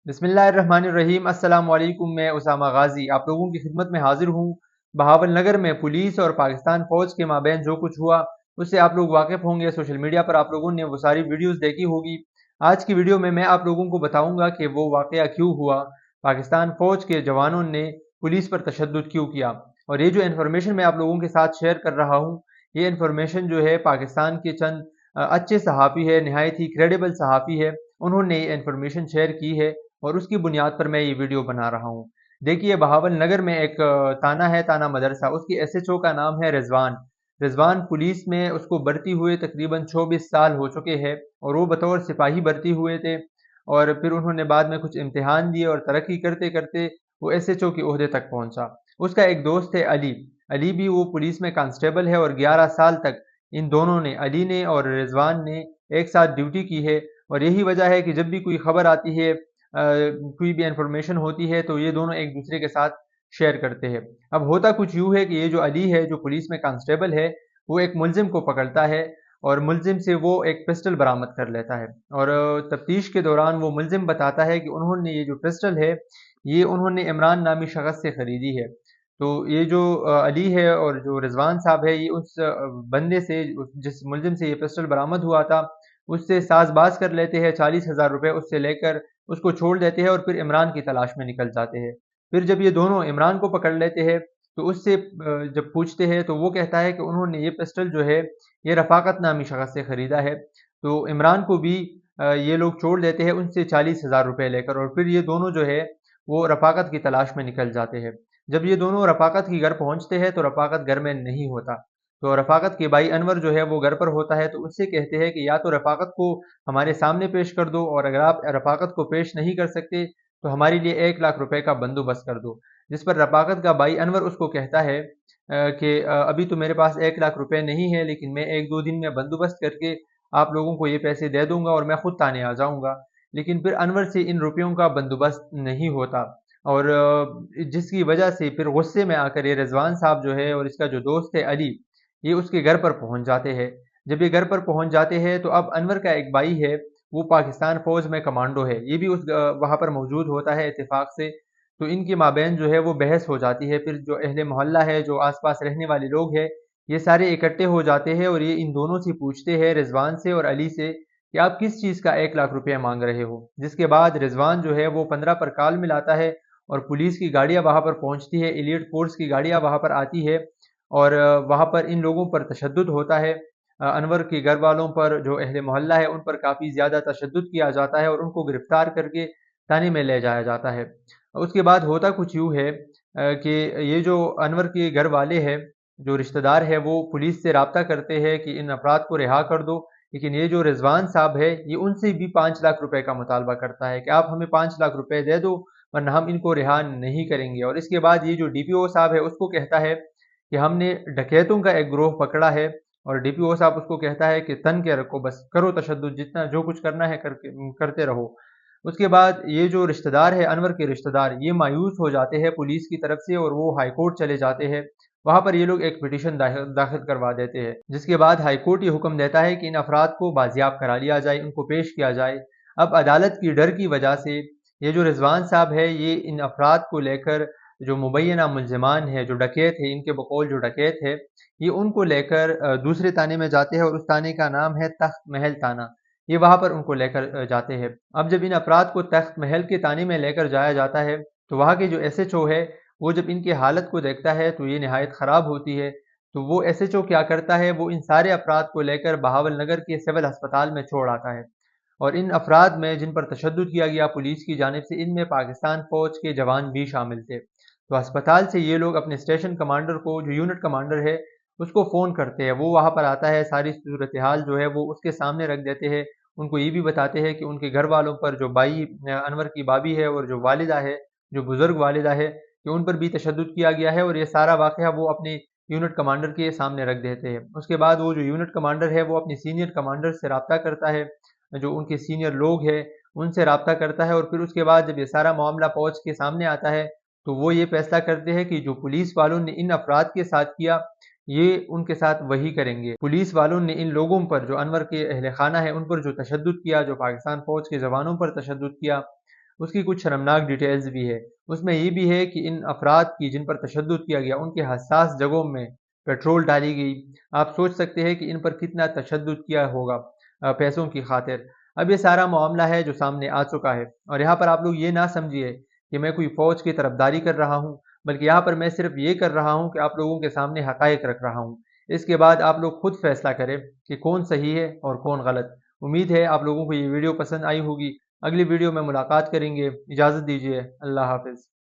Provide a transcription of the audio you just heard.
बिस्मिल्लाहिर्रहमानिर्रहीम। अस्सलाम वालेकुम। मैं उसामा गाजी आप लोगों की खिदमत में हाजिर हूँ। बहावल नगर में पुलिस और पाकिस्तान फौज के माबैन जो कुछ हुआ उससे आप लोग वाकिफ होंगे। सोशल मीडिया पर आप लोगों ने वो सारी वीडियोस देखी होगी। आज की वीडियो में मैं आप लोगों को बताऊंगा कि वो वाकया क्यों हुआ, पाकिस्तान फौज के जवानों ने पुलिस पर तशद्दुद क्यों किया। और ये जो इन्फॉर्मेशन मैं आप लोगों के साथ शेयर कर रहा हूँ, ये इन्फॉर्मेशन जो है पाकिस्तान के चंद अच्छे सहाफ़ी है, नहायत ही क्रेडिबल सहाफ़ी है, उन्होंने ये इन्फॉर्मेशन शेयर की है और उसकी बुनियाद पर मैं ये वीडियो बना रहा हूँ। देखिए, बहावल नगर में एक ताना है, ताना मदरसा, उसकी एसएचओ का नाम है रिजवान। रिजवान पुलिस में उसको भर्ती हुए तकरीबन 24 साल हो चुके हैं और वो बतौर सिपाही भर्ती हुए थे और फिर उन्होंने बाद में कुछ इम्तिहान दिए और तरक्की करते करते वो एसएचओ के ओहदे तक पहुंचा। उसका एक दोस्त है अली। अली भी वो पुलिस में कांस्टेबल है और 11 साल तक इन दोनों ने, अली ने और रिजवान ने, एक साथ ड्यूटी की है। और यही वजह है कि जब भी कोई खबर आती है, कोई भी इंफॉर्मेशन होती है, तो ये दोनों एक दूसरे के साथ शेयर करते हैं। अब होता कुछ यूँ है कि ये जो अली है, जो पुलिस में कांस्टेबल है, वो एक मुलजिम को पकड़ता है और मुलजिम से वो एक पिस्टल बरामद कर लेता है। और तफ्तीश के दौरान वो मुलजिम बताता है कि उन्होंने ये जो पिस्टल है, ये उन्होंने इमरान नामी शख्स से ख़रीदी है। तो ये जो अली है और जो रिजवान साहब है, ये उस बंदे से, जिस मुलजिम से ये पिस्टल बरामद हुआ था, उससे साज़बाज़ कर लेते हैं। 40,000 रुपये उससे लेकर उसको छोड़ देते हैं और फिर इमरान की तलाश में निकल जाते हैं। फिर जब ये दोनों इमरान को पकड़ लेते हैं, तो उससे जब पूछते हैं, तो वो कहता है कि उन्होंने ये पिस्टल जो है, ये रफ़ाकत नामी शख्स से ख़रीदा है। तो इमरान को भी ये लोग छोड़ देते हैं उनसे 40,000 रुपये लेकर और फिर ये दोनों जो है, वो रफ़ाकत की तलाश में निकल जाते हैं। जब ये दोनों रफ़ाकत के घर पहुँचते हैं, तो रफ़ाकत घर में नहीं होता। तो रफ़ाकत के भाई अनवर जो है, वो घर पर होता है, तो उससे कहते हैं कि या तो रफ़ाकत को हमारे सामने पेश कर दो और अगर आप रफ़ाकत को पेश नहीं कर सकते, तो हमारे लिए 1 लाख रुपए का बंदोबस्त कर दो। जिस पर रफ़ाकत का भाई अनवर उसको कहता है कि अभी तो मेरे पास 1 लाख रुपए नहीं है, लेकिन मैं 1-2 दिन में बंदोबस्त करके आप लोगों को ये पैसे दे दूंगा और मैं खुद थाने आ जाऊंगा। लेकिन फिर अनवर से इन रुपयों का बंदोबस्त नहीं होता और जिसकी वजह से फिर गुस्से में आकर ये रिजवान साहब जो है और इसका जो दोस्त है अली, ये उसके घर पर पहुंच जाते हैं। जब ये घर पर पहुंच जाते हैं, तो अब अनवर का एक भाई है, वो पाकिस्तान फौज में कमांडो है, ये भी उस वहां पर मौजूद होता है इत्तेफाक से। तो इनके माबैन जो है वो बहस हो जाती है। फिर जो अहले मोहल्ला है, जो आसपास रहने वाले लोग हैं, ये सारे इकट्ठे हो जाते हैं और ये इन दोनों से पूछते हैं, रिजवान से और अली से, कि आप किस चीज़ का 1 लाख रुपया मांग रहे हो। जिसके बाद रिजवान जो है वो 15 पर कॉल मिलाता है और पुलिस की गाड़ियां वहां पर पहुंचती है, एलियट फोर्स की गाड़ियां वहां पर आती है और वहां पर इन लोगों पर तशद्दुद होता है। अनवर के घर वालों पर, जो अहले मोहल्ला है, उन पर काफ़ी ज़्यादा तशद्दुद किया जाता है और उनको गिरफ्तार करके थाने में ले जाया जाता है। उसके बाद होता कुछ यूँ है कि ये जो अनवर के घर वाले हैं, जो रिश्तेदार है, वो पुलिस से राब्ता करते हैं कि इन अफराद को रिहा कर दो। लेकिन ये जो रिजवान साहब है, ये उनसे भी 5 लाख रुपए का मुतालबा करता है कि आप हमें 5 लाख रुपए दे दो, वरना हम इनको रिहा नहीं करेंगे। और इसके बाद ये जो डीपीओ साहब है, उसको कहता है कि हमने डकैतों का एक ग्रोह पकड़ा है। और डीपीओ साहब उसको कहता है कि तन के रखो, बस करो तशद्दुद, जितना जो कुछ करना है करके करते रहो। उसके बाद ये जो रिश्तेदार है, अनवर के रिश्तेदार, ये मायूस हो जाते हैं पुलिस की तरफ से और वो हाई कोर्ट चले जाते हैं। वहां पर ये लोग एक पिटीशन दाखिल करवा देते हैं, जिसके बाद हाई कोर्ट ये हुक्म देता है कि इन अफराद को बाजियाब करा लिया जाए, उनको पेश किया जाए। अब अदालत की डर की वजह से ये जो रिजवान साहब है, ये इन अफराद को लेकर, जो मुबैना मुलजमान है, जो डकैत है, इनके बकौल जो डकैत है, ये उनको लेकर दूसरे थाने में जाते हैं और उस थाने का नाम है तख्त महल थाना। ये वहां पर उनको लेकर जाते हैं। अब जब इन अपराध को तख्त महल के थाने में लेकर जाया जाता है, तो वहाँ के जो एसएचओ है, वो जब इनकी हालत को देखता है तो ये नहायत ख़राब होती है। तो वो एसएचओ क्या करता है, वो इन सारे अपराध को लेकर बहावल नगर के सिविल अस्पताल में छोड़ आता है। और इन अफराद में जिन पर तशद्दुद किया गया पुलिस की जानिब से, इनमें पाकिस्तान फौज के जवान भी शामिल थे। तो अस्पताल से ये लोग अपने स्टेशन कमांडर को, जो यूनिट कमांडर है, उसको फ़ोन करते हैं। वो वहाँ पर आता है, सारी सूरत हाल जो है वो उसके सामने रख देते हैं। उनको ये भी बताते हैं कि उनके घर वालों पर, जो भाई अनवर की भाभी है और जो वालिदा है, जो बुजुर्ग वालिदा है, कि उन पर भी तशद्दुद किया गया है और ये सारा वाक़या वो अपने यूनिट कमांडर के सामने रख देते हैं। उसके बाद वो जो यूनिट कमांडर है, वो अपने सीनियर कमांडर से रब्ता करता है, जो उनके सीनियर लोग हैं उनसे रब्ता करता है। और फिर उसके बाद जब ये सारा मामला फौज के सामने आता है, तो वो ये फैसला करते हैं कि जो पुलिस वालों ने इन अफराद के साथ किया, ये उनके साथ वही करेंगे। पुलिस वालों ने इन लोगों पर, जो अनवर के अहल खाना है, उन पर जो तशद्दुद किया, जो पाकिस्तान फौज के जवानों पर तशद्दुद किया, اس کی کچھ شرمناک ڈیٹیلز بھی ہے۔ اس میں یہ بھی ہے کہ ان افراد کی جن پر تشدد کیا گیا ان کے حساس جگہوں میں پیٹرول ڈالی گئی۔ آپ سوچ سکتے ہیں کہ ان پر کتنا تشدد کیا ہوگا پیسوں کی خاطر۔ اب یہ سارا معاملہ ہے جو سامنے آ چکا ہے، اور یہاں پر آپ لوگ یہ نہ سمجھیے کہ میں کوئی فوج کی طرفداری کر رہا ہوں، بلکہ یہاں پر میں صرف یہ کر رہا ہوں کہ آپ لوگوں کے سامنے حقائق رکھ رہا ہوں۔ اس کے بعد آپ لوگ خود فیصلہ کریں کہ کون صحیح ہے اور کون غلط۔ امید ہے آپ لوگوں کو یہ ویڈیو پسند آئی ہوگی۔ اگلی ویڈیو میں ملاقات کریں گے۔ اجازت دیجیے، اللہ حافظ۔